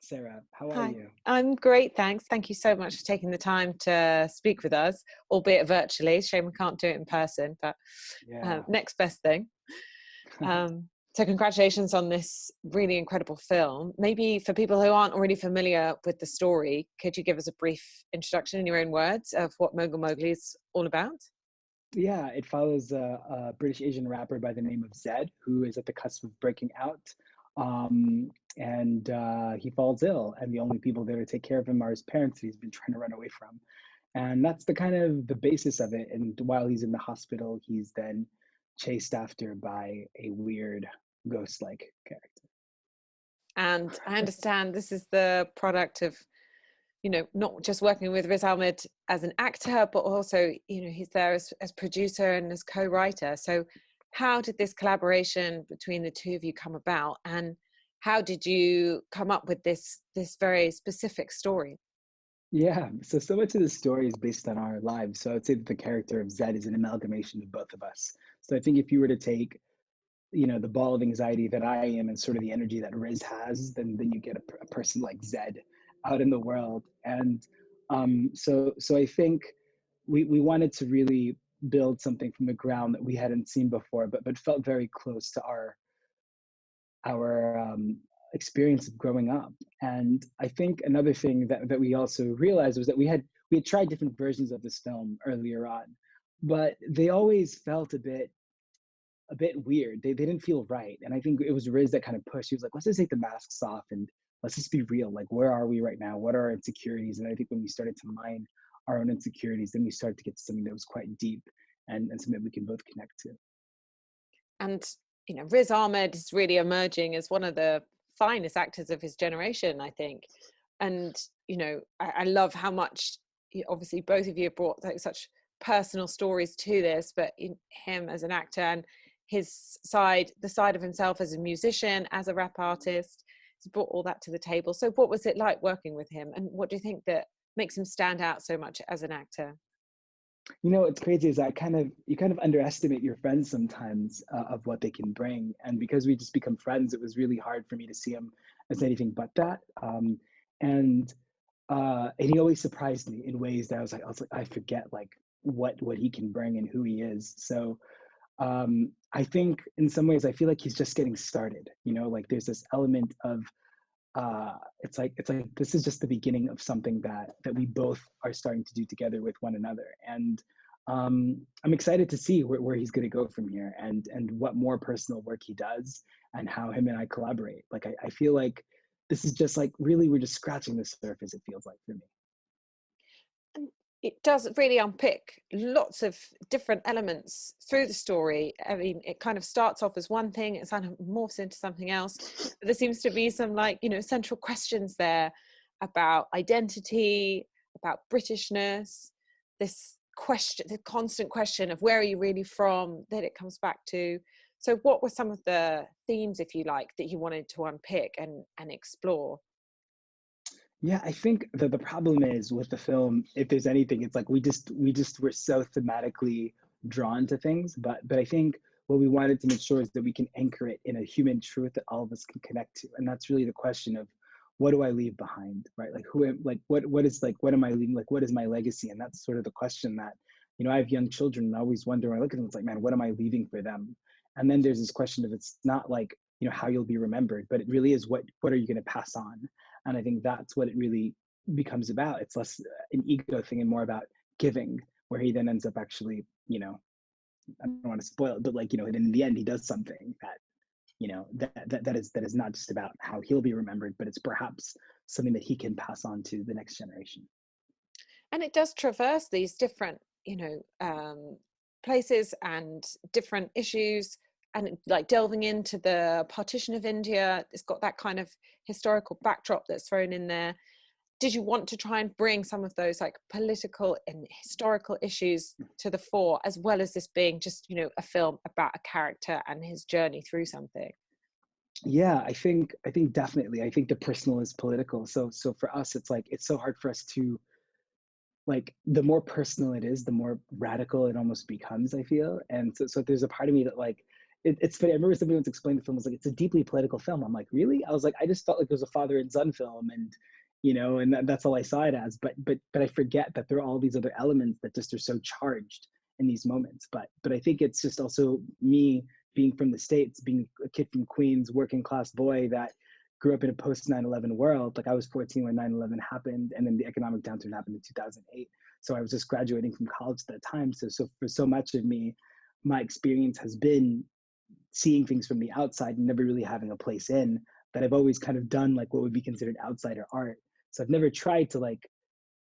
Sarah. How are Hi, you? I'm great, thanks. Thank you so much for taking the time to speak with us, albeit virtually. Shame we can't do it in person, but Yeah. next best thing. So congratulations on this really incredible film. Maybe for people who aren't already familiar with the story, could you give us a brief introduction in your own words of what Mogul Mowgli is all about? Yeah, it follows a British Asian rapper by the name of Zed, who is at the cusp of breaking out. And he falls ill, and the only people there to take care of him are his parents that he's been trying to run away from. And that's the kind of the basis of it. And while he's in the hospital, he's then chased after by a weird ghost-like character. And I understand this is the product of, not just working with Riz Ahmed as an actor, but also, he's there as producer and as co-writer. So how did this collaboration between the two of you come about? And how did you come up with this very specific story? Yeah, so much of the story is based on our lives. So I'd say that the character of Zed is an amalgamation of both of us. So I think if you were to take, the ball of anxiety that I am and sort of the energy that Riz has, then you get a person like Zed out in the world. And so I think we wanted to really build something from the ground that we hadn't seen before, but felt very close to our experience of growing up. And I think another thing that we also realized was that we had tried different versions of this film earlier on, but they always felt a bit weird. They didn't feel right. And I think it was Riz that kind of pushed. He was like, let's just take the masks off and let's just be real. Like, where are we right now? What are our insecurities? And I think when we started to mine our own insecurities, then we started to get to something that was quite deep and something that we can both connect to. And, Riz Ahmed is really emerging as one of the finest actors of his generation, I think. And, I love how much, obviously, both of you have brought like, such personal stories to this, but in him as an actor and his side, the side of himself as a musician, as a rap artist, he's brought all that to the table. So what was it like working with him? And what do you think that makes him stand out so much as an actor? What's crazy is you kind of underestimate your friends sometimes of what they can bring. And because we just become friends, it was really hard for me to see him as anything but that. And and he always surprised me in ways that I was like, I forget like what he can bring and who he is. So I think in some ways I feel like he's just getting started. Like there's this element of it's like this is just the beginning of something that we both are starting to do together with one another. And I'm excited to see where he's going to go from here and what more personal work he does and how him and I collaborate. Like I feel like this is just like really we're just scratching the surface, it feels like for me. And it does really unpick lots of different elements through the story. I mean, it kind of starts off as one thing, it kind of morphs into something else. But there seems to be some central questions there about identity, about Britishness, this question, the constant question of where are you really from, that it comes back to. So what were some of the themes, if you like, that you wanted to unpick and explore? Yeah, I think that the problem is with the film, if there's anything, it's like we just were so thematically drawn to things, but I think what we wanted to make sure is that we can anchor it in a human truth that all of us can connect to. And that's really the question of what do I leave behind, right? Like who am like what is like what am I leaving? Like what is my legacy? And that's sort of the question that, I have young children and I always wonder when I look at them, it's like, man, what am I leaving for them? And then there's this question of it's not like, how you'll be remembered, but it really is what are you going to pass on? And I think that's what it really becomes about. It's less an ego thing and more about giving, where he then ends up actually, I don't want to spoil it, but like, in the end, he does something that, that is not just about how he'll be remembered, but it's perhaps something that he can pass on to the next generation. And it does traverse these different places and different issues, and like delving into the partition of India. It's got that kind of historical backdrop that's thrown in there. Did you want to try and bring some of those like political and historical issues to the fore, as well as this being just a film about a character and his journey through something? Yeah, I think definitely. I think the personal is political. So for us, it's like it's so hard for us to like the more personal it is, the more radical it almost becomes, I feel. And so there's a part of me that like it's funny. I remember somebody once explained the film was like, it's a deeply political film. I'm like, really? I was like, I just felt like it was a father and son film, and and that's all I saw it as. But I forget that there are all these other elements that just are so charged in these moments. But I think it's just also me being from the States, being a kid from Queens, working class boy that grew up in a post 9/11 world. Like I was 14 when 9/11 happened, and then the economic downturn happened in 2008. So I was just graduating from college at that time. So for so much of me, my experience has been seeing things from the outside and never really having a place in, that I've always kind of done like what would be considered outsider art. So I've never tried to like,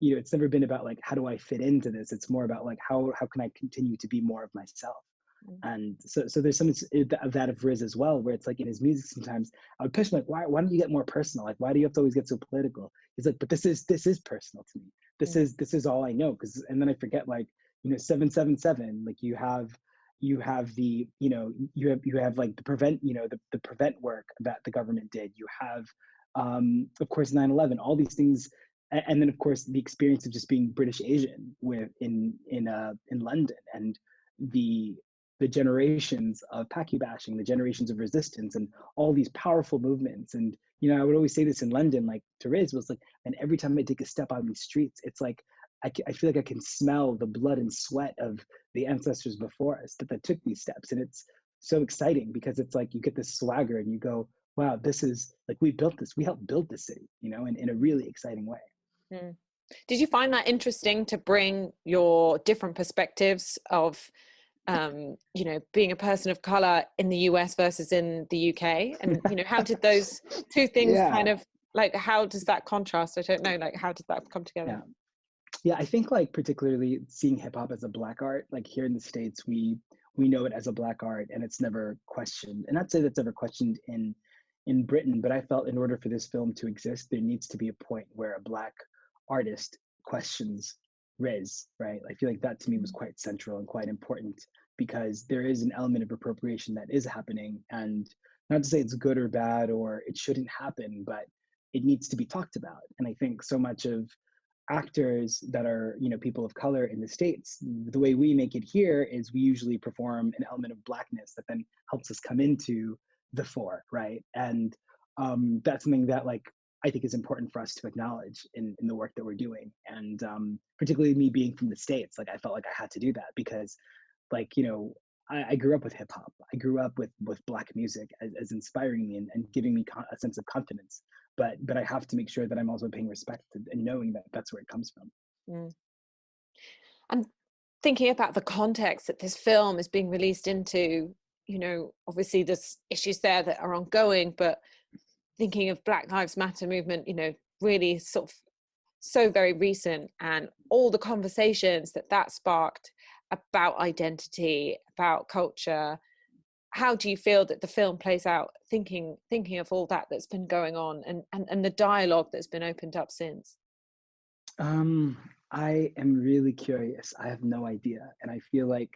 it's never been about like, how do I fit into this? It's more about like, how can I continue to be more of myself? And so there's some of that of Riz as well, where it's like in his music sometimes I would push him like, why don't you get more personal? Like, why do you have to always get so political? He's like, but this is personal to me. This is all I know. And then I forget, like, 777, like you have the you have like the prevent the prevent work that the government did. You have of course 9/11, all these things, and then of course the experience of just being British Asian with in London, and the generations of Paki bashing, the generations of resistance, and all these powerful movements. And I would always say this in London, like to Riz, was like, and every time I take a step out in these streets, it's like I feel like I can smell the blood and sweat of the ancestors before us that took these steps. And it's so exciting because it's like you get this swagger and you go, wow, this is like, we built this, we helped build this city, in a really exciting way. Mm. Did you find that interesting to bring your different perspectives of being a person of color in the US versus in the UK? And how did those two things kind of, like, how does that contrast? I don't know, like, how did that come together? Yeah, I think like particularly seeing hip hop as a Black art, like here in the States, we know it as a Black art, and it's never questioned. And not say that's ever questioned in Britain, but I felt in order for this film to exist, there needs to be a point where a Black artist questions Riz, right? I feel like that to me was quite central and quite important, because there is an element of appropriation that is happening. And not to say it's good or bad or it shouldn't happen, but it needs to be talked about. And I think so much of actors that are people of color in the States, the way we make it here is we usually perform an element of Blackness that then helps us come into the fore, right? And that's something that, like, I think is important for us to acknowledge in the work that we're doing. And particularly me being from the States, like I felt like I had to do that because, like, I grew up with hip hop. I grew up with Black music as inspiring me and giving me a sense of confidence. But I have to make sure that I'm also paying respect and knowing that that's where it comes from. Mm. And thinking about the context that this film is being released into, obviously there's issues there that are ongoing, but thinking of Black Lives Matter movement, really sort of so very recent, and all the conversations that sparked about identity, about culture. How do you feel that the film plays out, thinking of all that's been going on, and the dialogue that's been opened up since? I am really curious. I have no idea. And I feel like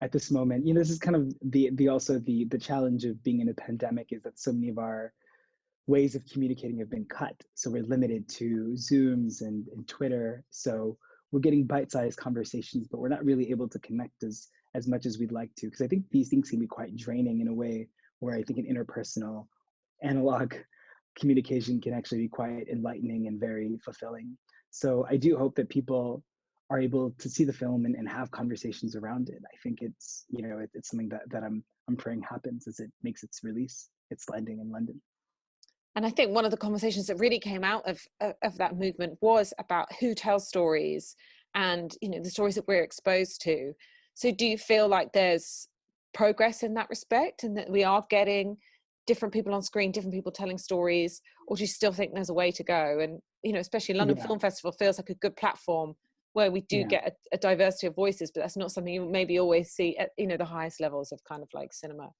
at this moment, this is kind of the challenge of being in a pandemic, is that so many of our ways of communicating have been cut. So we're limited to Zooms and Twitter. So we're getting bite-sized conversations, but we're not really able to connect as much as we'd like to. Because I think these things can be quite draining in a way where I think an interpersonal analog communication can actually be quite enlightening and very fulfilling. So I do hope that people are able to see the film and have conversations around it. I think it's it's something that I'm praying happens as it makes its release, its landing in London. And I think one of the conversations that really came out of that movement was about who tells stories, and the stories that we're exposed to. So do you feel like there's progress in that respect, and that we are getting different people on screen, different people telling stories, or do you still think there's a way to go? And especially London Film Festival feels like a good platform where we do get a diversity of voices, but that's not something you maybe always see at the highest levels of kind of like cinema.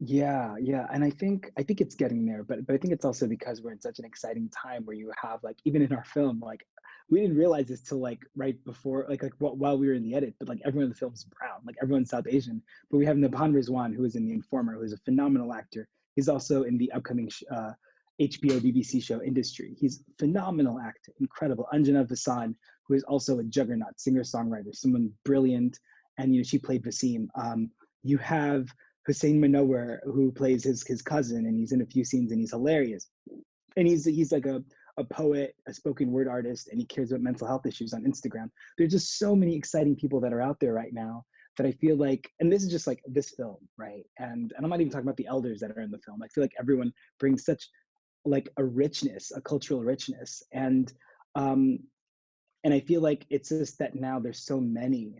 Yeah, and I think it's getting there, but I think it's also because we're in such an exciting time where you have, like, even in our film, like, we didn't realize this till like right before, while we were in the edit, but like everyone in the film is brown, like everyone's South Asian. But we have Nabhan Rizwan, who is in The Informer, who is a phenomenal actor. He's also in the upcoming HBO BBC show Industry. He's a phenomenal actor, incredible. Anjana Vasan, who is also a juggernaut singer-songwriter, someone brilliant, and she played Vasim. You have Hussein Manower, who plays his cousin, and he's in a few scenes and he's hilarious. And he's like a poet, a spoken word artist, and he cares about mental health issues on Instagram. There's just so many exciting people that are out there right now that I feel like, and this is just like this film, right? And I'm not even talking about the elders that are in the film. I feel like everyone brings such like a richness, a cultural richness, um, and I feel like it's just that now there's so many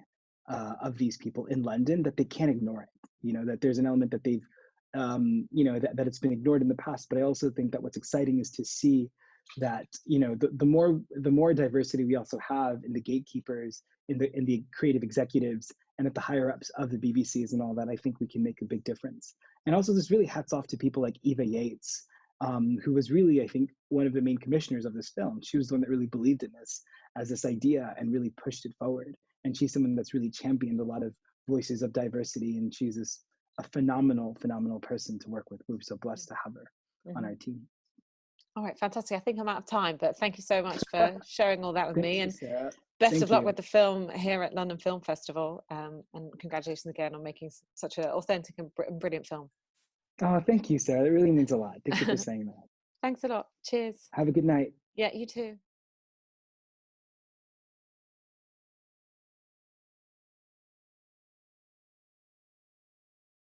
of these people in London that they can't ignore it. You know, that there's an element that they've, you know, that it's been ignored in the past. But I also think that what's exciting is to see that, you know, the more diversity we also have in the gatekeepers, in the creative executives, and at the higher ups of the BBCs and all that, I think we can make a big difference. And also, this really hats off to people like Eva Yates, who was really, I think, one of the main commissioners of this film. She was the one that really believed in this as this idea and really pushed it forward. And she's someone that's really championed a lot of voices of diversity. And she's a phenomenal, phenomenal person to work with. We're so blessed to have her on our team. All right, fantastic. I think I'm out of time, but thank you so much for sharing all that with me. And Sarah. best of luck with the film here at London Film Festival. And congratulations again on making such an authentic and brilliant film. Oh, thank you, Sarah. That really means a lot. Thank you for saying that. Thanks a lot. Cheers. Have a good night. Yeah, you too.